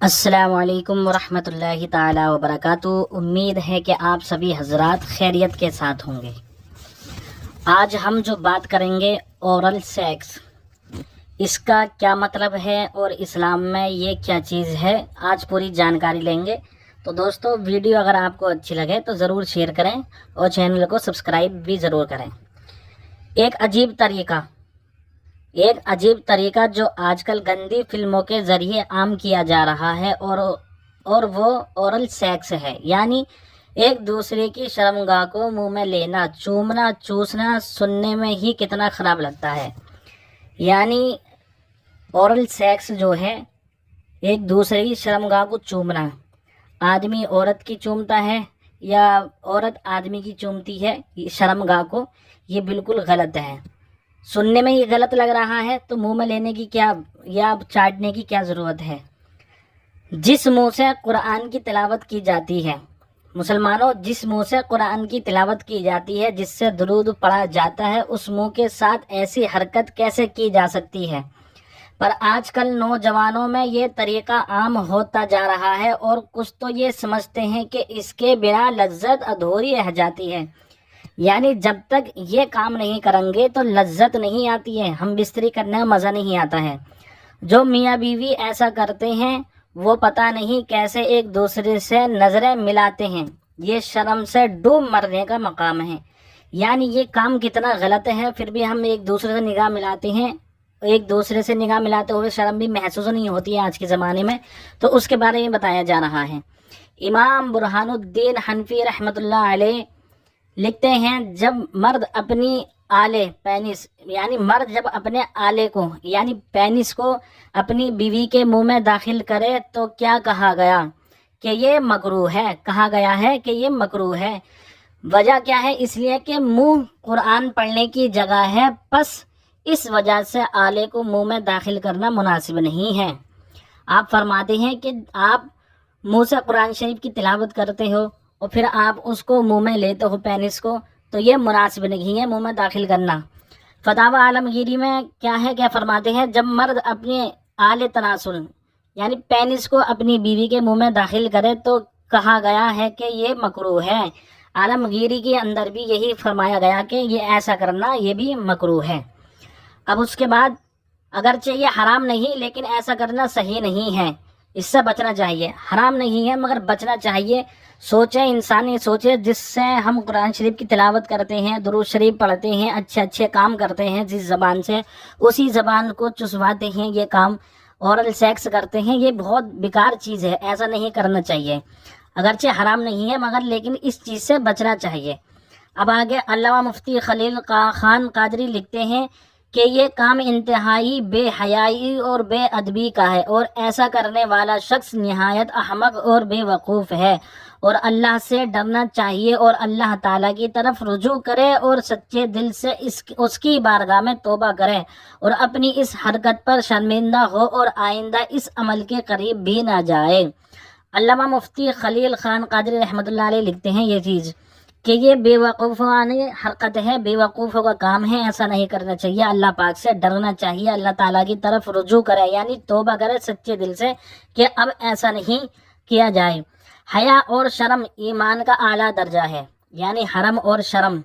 السلام علیکم ورحمۃ اللہ تعالی وبرکاتہ۔ امید ہے کہ آپ سبھی حضرات خیریت کے ساتھ ہوں گے۔ آج ہم جو بات کریں گے اورل سیکس، اس کا کیا مطلب ہے اور اسلام میں یہ کیا چیز ہے، آج پوری جانکاری لیں گے۔ تو دوستو، ویڈیو اگر آپ کو اچھی لگے تو ضرور شیئر کریں اور چینل کو سبسکرائب بھی ضرور کریں۔ ایک عجیب طریقہ جو آج کل گندی فلموں کے ذریعے عام کیا جا رہا ہے اور وہ اورل سیکس ہے، یعنی ایک دوسرے کی شرمگاہ کو منہ میں لینا، چومنا، چوسنا سننے میں ہی کتنا خراب لگتا ہے۔ یعنی اورل سیکس جو ہے ایک دوسرے کی شرمگاہ کو چومنا، آدمی عورت کی چومتا ہے یا عورت آدمی کی چومتی ہے شرمگاہ کو، یہ بالکل غلط ہے۔ سننے میں یہ غلط لگ رہا ہے تو منہ میں لینے کی کیا یا چاٹنے کی کیا ضرورت ہے؟ جس منہ سے قرآن کی تلاوت کی جاتی ہے، مسلمانوں، جس منہ سے قرآن کی تلاوت کی جاتی ہے، جس سے درود پڑھا جاتا ہے، اس منہ کے ساتھ ایسی حرکت کیسے کی جا سکتی ہے؟ پر آج کل نوجوانوں میں یہ طریقہ عام ہوتا جا رہا ہے اور کچھ تو یہ سمجھتے ہیں کہ اس کے بنا لذت ادھوری رہ جاتی ہے، یعنی جب تک یہ کام نہیں کریں گے تو لذت نہیں آتی ہے، ہم بستری کرنے میں مزہ نہیں آتا ہے۔ جو میاں بیوی ایسا کرتے ہیں وہ پتہ نہیں کیسے ایک دوسرے سے نظریں ملاتے ہیں، یہ شرم سے ڈوب مرنے کا مقام ہے۔ یعنی یہ کام کتنا غلط ہے، پھر بھی ہم ایک دوسرے سے نگاہ ملاتے ہیں، ایک دوسرے سے نگاہ ملاتے ہوئے شرم بھی محسوس نہیں ہوتی ہے آج کے زمانے میں، تو اس کے بارے میں بتایا جا رہا ہے۔ امام برہان الدین حنفی رحمۃ اللہ علیہ لکھتے ہیں، جب مرد اپنی آلے پینس یعنی مرد جب اپنے آلے کو یعنی پینس کو اپنی بیوی کے منہ میں داخل کرے تو کیا کہا گیا کہ یہ مکروہ ہے، کہا گیا ہے کہ یہ مکروہ ہے۔ وجہ کیا ہے؟ اس لیے کہ منہ قرآن پڑھنے کی جگہ ہے، پس اس وجہ سے آلے کو منہ میں داخل کرنا مناسب نہیں ہے۔ آپ فرماتے ہیں کہ آپ منہ سے قرآن شریف کی تلاوت کرتے ہو اور پھر آپ اس کو منہ میں لیتے ہو پینس کو، تو یہ مناسب نہیں ہے منہ میں داخل کرنا۔ فتاوی عالمگیری میں کیا فرماتے ہیں، جب مرد اپنے آلے تناسل یعنی پینس کو اپنی بیوی کے منہ میں داخل کرے تو کہا گیا ہے کہ یہ مکروہ ہے۔ عالمگیری کے اندر بھی یہی فرمایا گیا کہ یہ ایسا کرنا یہ بھی مکروہ ہے۔ اب اس کے بعد اگرچہ یہ حرام نہیں لیکن ایسا کرنا صحیح نہیں ہے، اس سے بچنا چاہیے۔ حرام نہیں ہے مگر بچنا چاہیے۔ سوچیں، انسانی سوچے، جس سے ہم قرآن شریف کی تلاوت کرتے ہیں، درود شریف پڑھتے ہیں، اچھے کام کرتے ہیں، جس زبان سے اسی زبان کو چسواتے ہیں، یہ کام اورل سیکس کرتے ہیں، یہ بہت بیکار چیز ہے، ایسا نہیں کرنا چاہیے۔ اگرچہ حرام نہیں ہے مگر لیکن اس چیز سے بچنا چاہیے۔ اب آگے علامہ مفتی خلیل خان قادری لکھتے ہیں کہ یہ کام انتہائی بے حیائی اور بے ادبی کا ہے اور ایسا کرنے والا شخص نہایت احمق اور بے وقوف ہے، اور اللہ سے ڈرنا چاہیے اور اللہ تعالیٰ کی طرف رجوع کرے اور سچے دل سے اس کی بارگاہ میں توبہ کرے اور اپنی اس حرکت پر شرمندہ ہو اور آئندہ اس عمل کے قریب بھی نہ جائے۔ علامہ مفتی خلیل خان قادری رحمۃ اللہ علیہ لکھتے ہیں یہ چیز کہ یہ بے وقوفانہ حرکت ہے، بے وقوفوں کا کام ہے، ایسا نہیں کرنا چاہیے۔ اللہ پاک سے ڈرنا چاہیے، اللہ تعالیٰ کی طرف رجوع کرے یعنی توبہ کرے سچے دل سے کہ اب ایسا نہیں کیا جائے۔ حیا اور شرم ایمان کا اعلیٰ درجہ ہے، یعنی حرم اور شرم،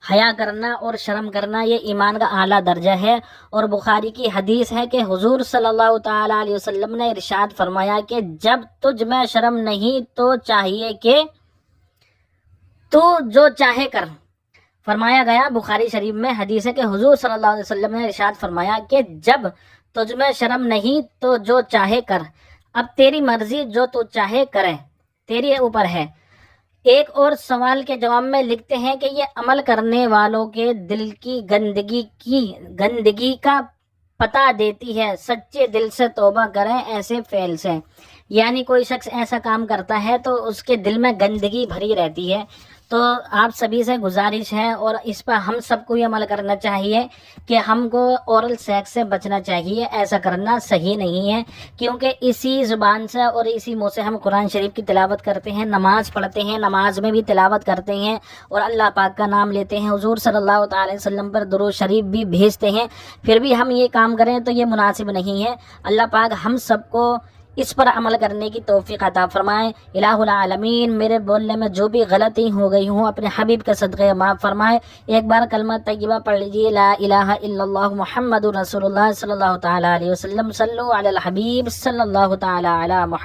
حیا کرنا اور شرم کرنا یہ ایمان کا اعلیٰ درجہ ہے۔ اور بخاری کی حدیث ہے کہ حضور صلی اللہ تعالیٰ علیہ وسلم نے ارشاد فرمایا کہ جب تجھ میں شرم نہیں تو چاہیے کہ تو جو چاہے کر۔ فرمایا گیا بخاری شریف میں حدیث ہے کہ حضور صلی اللہ علیہ وسلم نے ارشاد فرمایا کہ جب تجھ میں شرم نہیں تو جو چاہے کر، اب تیری مرضی، جو تو چاہے کرے، تیرے اوپر ہے۔ ایک اور سوال کے جواب میں لکھتے ہیں کہ یہ عمل کرنے والوں کے دل کی گندگی کا پتہ دیتی ہے، سچے دل سے توبہ کریں ایسے فعل سے۔ یعنی کوئی شخص ایسا کام کرتا ہے تو اس کے دل میں گندگی بھری رہتی ہے، تو آپ سبھی سے گزارش ہے اور اس پر ہم سب کو یہ عمل کرنا چاہیے کہ ہم کو اورل سیکس سے بچنا چاہیے، ایسا کرنا صحیح نہیں ہے، کیونکہ اسی زبان سے اور اسی منہ سے ہم قرآن شریف کی تلاوت کرتے ہیں، نماز پڑھتے ہیں، نماز میں بھی تلاوت کرتے ہیں اور اللہ پاک کا نام لیتے ہیں، حضور صلی اللہ تعالی وسلم پر درود شریف بھی بھیجتے ہیں، پھر بھی ہم یہ کام کریں تو یہ مناسب نہیں ہے۔ اللہ پاک ہم سب کو اس پر عمل کرنے کی توفیق عطا فرمائے۔ الہ العالمین میرے بولنے میں جو بھی غلطی ہو گئی ہوں اپنے حبیب کے صدقے معاف فرمائے۔ ایک بار کلمہ طیبہ پڑھ لیجیے، لا الہ الا اللہ محمد رسول اللہ صلی اللہ تعالی علیہ وسلم، صلو علی الحبیب صلی اللہ تعالی علی محمد۔